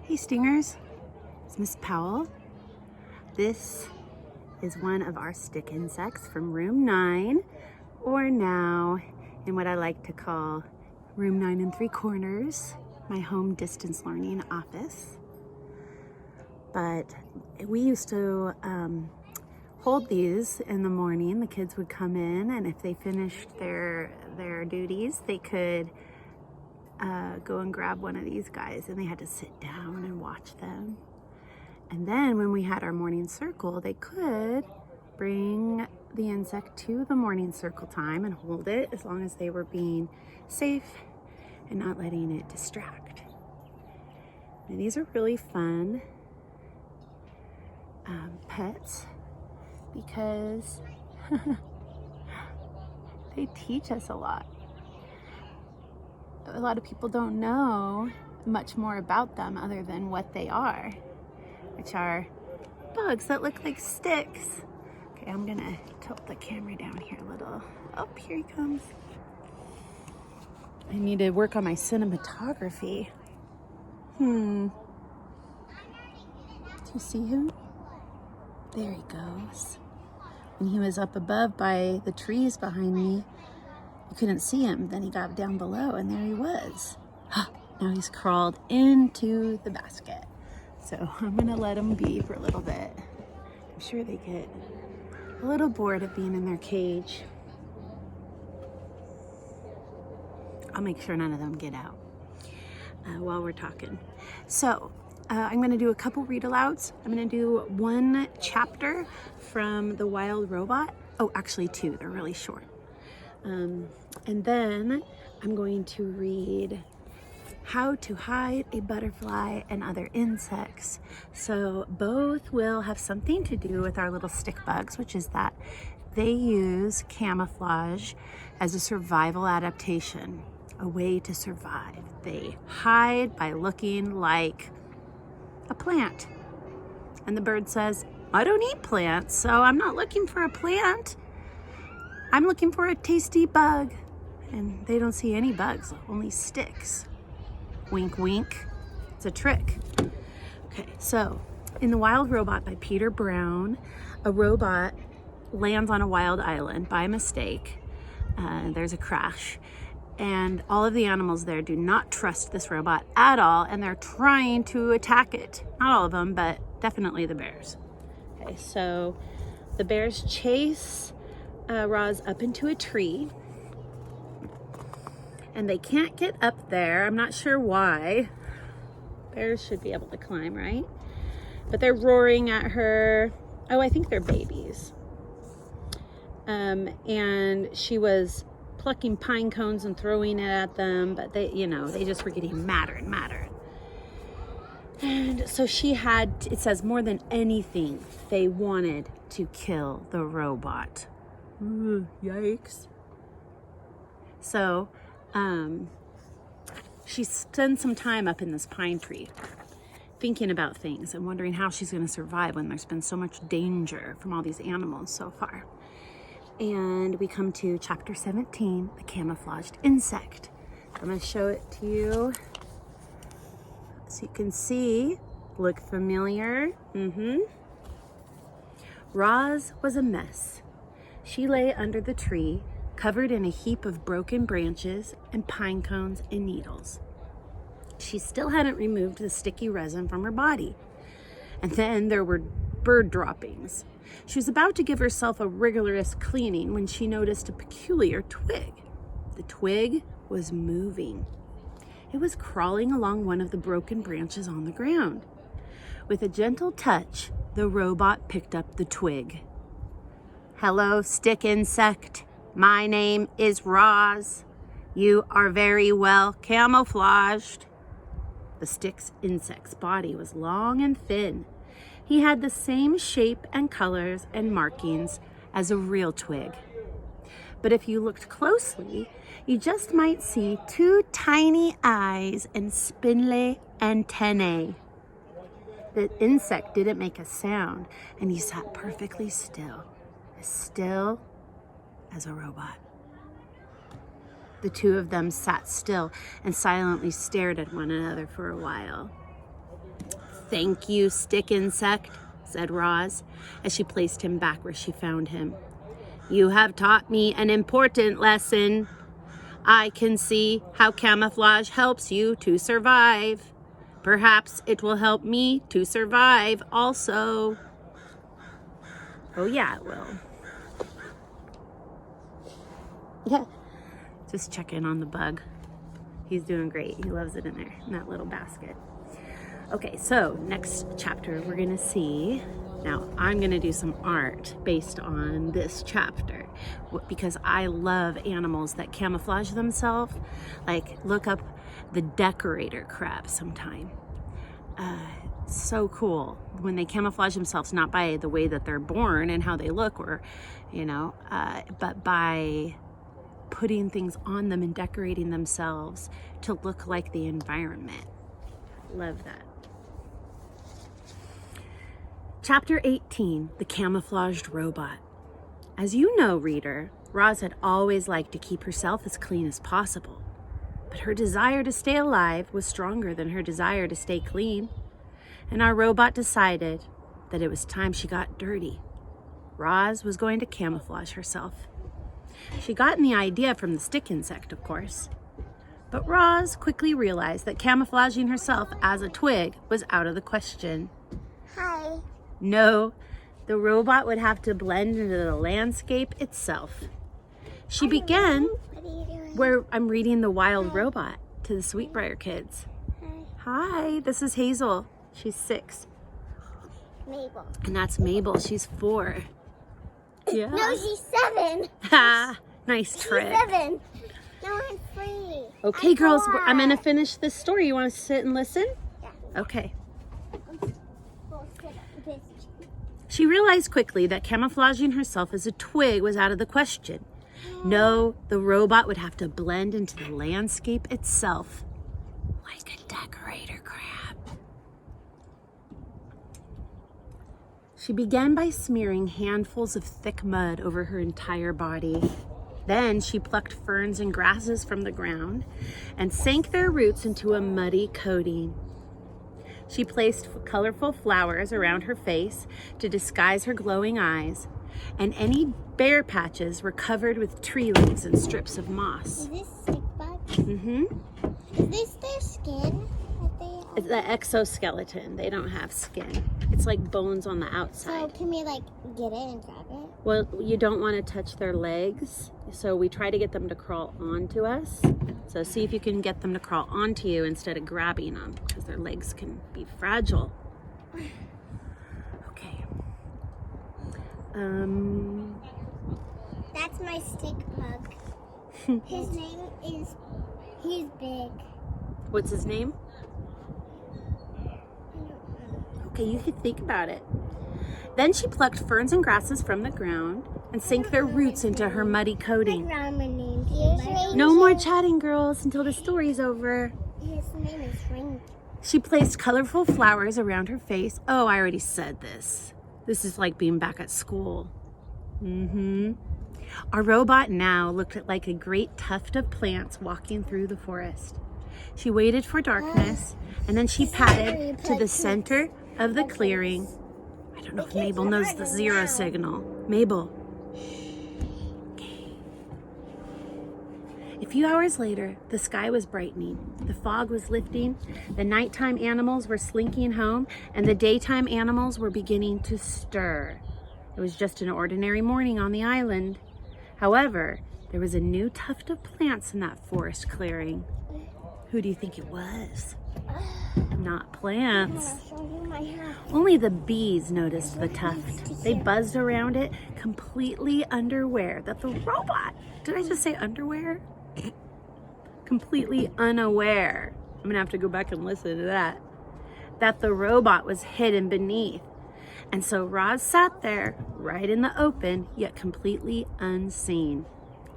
Hey Stingers, it's Miss Powell. This is one of our stick insects from room 9, or now in what I like to call room 9 3/4, my home distance learning office. But we used to hold these in the morning. The kids would come in, and if they finished their duties, they could go and grab one of these guys, and they had to sit down and watch them. And then when we had our morning circle, they could bring the insect to the morning circle time and hold it as long as they were being safe and not letting it distract. And these are really fun pets because they teach us a lot. A lot of people don't know much more about them other than what they are, which are bugs that look like sticks. Okay, I'm gonna tilt the camera down here a little. Oh, here he comes. I need to work on my cinematography. Do you see him? There he goes. When he was up above by the trees behind me, you couldn't see him. Then he got down below and there he was. Now he's crawled into the basket. So I'm gonna let him be for a little bit. I'm sure they get a little bored of being in their cage. I'll make sure none of them get out while we're talking. So I'm gonna do a couple read alouds. I'm gonna do one chapter from The Wild Robot. Oh, actually 2, they're really short. And then I'm going to read How to Hide a Butterfly and Other Insects. So both will have something to do with our little stick bugs, which is that they use camouflage as a survival adaptation, a way to survive. They hide by looking like a plant. And the bird says, I don't eat plants, so I'm not looking for a plant. I'm looking for a tasty bug. And they don't see any bugs, only sticks. Wink, wink. It's a trick. Okay, so in The Wild Robot by Peter Brown, a robot lands on a wild island by mistake. There's a crash. And all of the animals there do not trust this robot at all, and they're trying to attack it. Not all of them, but definitely the bears. Okay, so the bears chase Roz up into a tree, and they can't get up there. I'm not sure why. Bears should be able to climb, right? But they're roaring at her. Oh, I think they're babies. And she was plucking pine cones and throwing it at them, but they just were getting madder and madder. And so she had, it says, more than anything, they wanted to kill the robot. Ooh, yikes. So, she spends some time up in this pine tree thinking about things and wondering how she's going to survive when there's been so much danger from all these animals so far. And we come to chapter 17, The Camouflaged Insect. I'm going to show it to you so you can see. Look familiar? Roz was a mess. She lay under the tree, covered in a heap of broken branches and pine cones and needles. She still hadn't removed the sticky resin from her body. And then there were bird droppings. She was about to give herself a rigorous cleaning when she noticed a peculiar twig. The twig was moving. It was crawling along one of the broken branches on the ground. With a gentle touch, the robot picked up the twig. Hello, stick insect. My name is Roz. You are very well camouflaged. The stick insect's body was long and thin. He had the same shape and colors and markings as a real twig. But if you looked closely, you just might see 2 tiny eyes and spindly antennae. The insect didn't make a sound, and he sat perfectly still as a robot. The two of them sat still and silently stared at one another for a while. Thank you, stick insect, said Roz, as she placed him back where she found him. You have taught me an important lesson. I can see how camouflage helps you to survive. Perhaps it will help me to survive also. Oh yeah, it will. Yeah. Just check in on the bug. He's doing great. He loves it in there, in that little basket. Okay, so next chapter we're gonna see. Now, I'm gonna do some art based on this chapter because I love animals that camouflage themselves. Like, look up the decorator crab sometime. So cool when they camouflage themselves, not by the way that they're born and how they look, or, but by putting things on them and decorating themselves to look like the environment. Love that. Chapter 18, The Camouflaged Robot. As you know, reader, Roz had always liked to keep herself as clean as possible, but her desire to stay alive was stronger than her desire to stay clean, and our robot decided that it was time she got dirty. Roz was going to camouflage herself. She'd gotten the idea from the stick insect, of course, but Roz quickly realized that camouflaging herself as a twig was out of the question. Hi. No, the robot would have to blend into the landscape itself. She began What are you doing? where I'm reading The Wild Robot to the Sweetbriar kids. Hi, this is Hazel. She's 6. Mabel. And that's Mabel. She's 4. Yeah. No, she's 7. Ha! Nice trick. She's 7. No, I'm 3. Okay, I'm girls, 4. I'm going to finish this story. You want to sit and listen? Yeah. Okay. We'll sit up this. She realized quickly that camouflaging herself as a twig was out of the question. No, the robot would have to blend into the landscape itself, like a decorator crab. She began by smearing handfuls of thick mud over her entire body. Then she plucked ferns and grasses from the ground and sank their roots into a muddy coating. She placed colorful flowers around her face to disguise her glowing eyes, and any bare patches were covered with tree leaves and strips of moss. Is this stick bug? Mm-hmm. Is this their skin that they have? It's the exoskeleton. They don't have skin. It's like bones on the So outside. can we like get it and grab it? Well, you don't want to touch their legs, so we try to get them to crawl onto us. So see if you can get them to crawl onto you instead of grabbing them, because their legs can be fragile. Okay. That's my stick bug. His name is, he's big. What's his name? I don't know. Okay, you can think about it. Then she plucked ferns and grasses from the ground and sank their roots into her muddy My coating. grandma named him. No more chatting, girls, until the story's over. His name is Ring. She placed colorful flowers around her face. Oh, I already said this. This is like being back at school. Mm-hmm. Our robot now looked like a great tuft of plants walking through the forest. She waited for darkness, and then she padded to the center of the clearing. I don't know if Mabel knows the zero signal. Mabel. Okay. A few hours later, the sky was brightening. The fog was lifting. The nighttime animals were slinking home, and the daytime animals were beginning to stir. It was just an ordinary morning on the island. However, there was a new tuft of plants in that forest clearing. Who do you think it was? Not plants. I'll show you my house. Only the bees noticed the tuft. They buzzed around it, completely unaware that the robot, did I just say underwear? Completely unaware. I'm gonna have to go back and listen to that. That the robot was hidden beneath. And so Roz sat there, right in the open, yet completely unseen,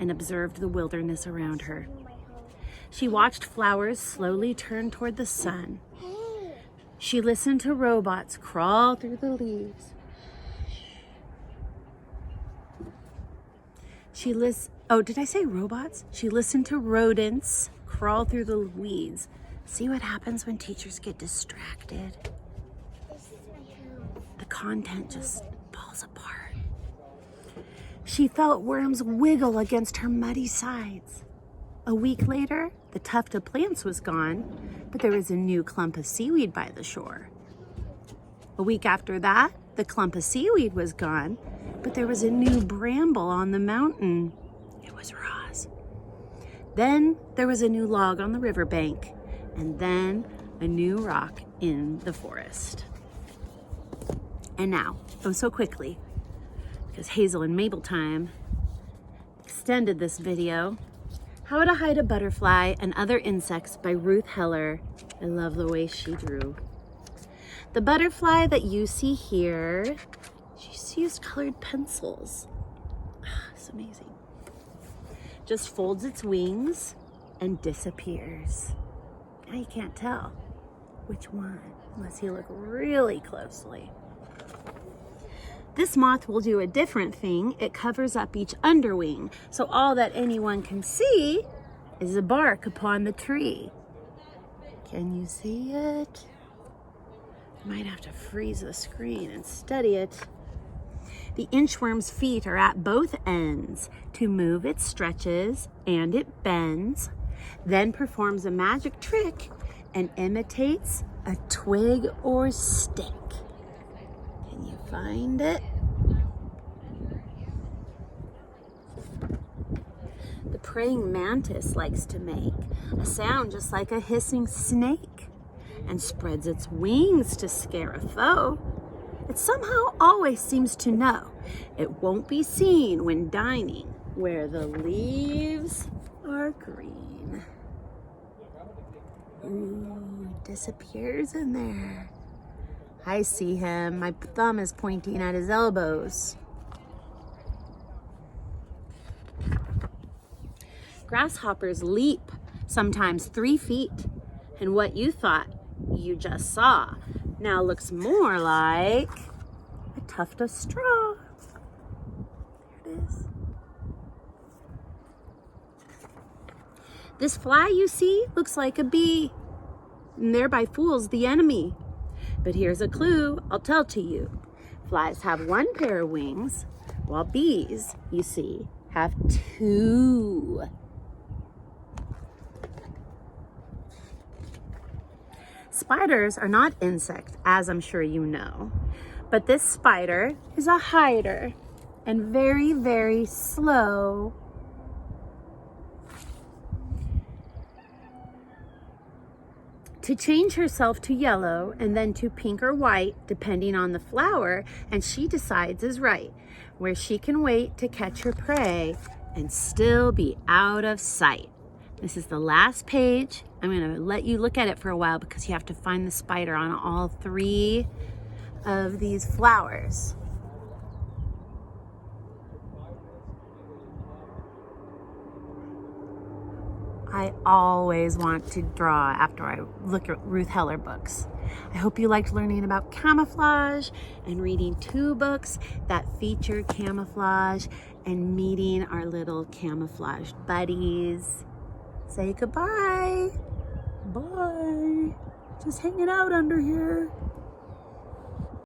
and observed the wilderness around her. She watched flowers slowly turn toward the sun. Hey, She listened to robots crawl through the leaves. Oh, did I say robots? She listened to rodents crawl through the weeds. See what happens when teachers get distracted. content just falls apart. She felt worms wiggle against her muddy sides. A week later, the tuft of plants was gone, but there was a new clump of seaweed by the shore. A week after that, the clump of seaweed was gone, but there was a new bramble on the mountain. It was Roz. Then there was a new log on the riverbank, and then a new rock in the forest. And now, oh so quickly, because Hazel and Mabel Time extended this video, How to Hide a Butterfly and Other Insects by Ruth Heller. I love the way she drew. The butterfly that you see here, she's used colored pencils. It's amazing. Just folds its wings and disappears. Now you can't tell which one unless you look really closely. This moth will do a different thing. It covers up each underwing, so all that anyone can see is the bark upon the tree. Can you see it? I might have to freeze the screen and study it. The inchworm's feet are at both ends. To move, it stretches and it bends, then performs a magic trick and imitates a twig or stick. Can you find it? The praying mantis likes to make a sound just like a hissing snake and spreads its wings to scare a foe. It somehow always seems to know it won't be seen when dining where the leaves are green. Ooh, disappears in there. I see him. My thumb is pointing at his elbows. Grasshoppers leap, sometimes 3 feet, and what you thought you just saw now looks more like a tuft of straw. There it is. This fly you see looks like a bee, and thereby fools the enemy. But here's a clue I'll tell to you. Flies have 1 pair of wings, while bees, you see, have 2. Spiders are not insects, as I'm sure you know, but this spider is a hider and very, very slow. To change herself to yellow and then to pink or white, depending on the flower, and she decides is right, where she can wait to catch her prey and still be out of sight. This is the last page. I'm gonna let you look at it for a while because you have to find the spider on all 3 of these flowers. I always want to draw after I look at Ruth Heller books. I hope you liked learning about camouflage and reading 2 books that feature camouflage and meeting our little camouflage buddies. Say goodbye. Bye. Just hanging out under here.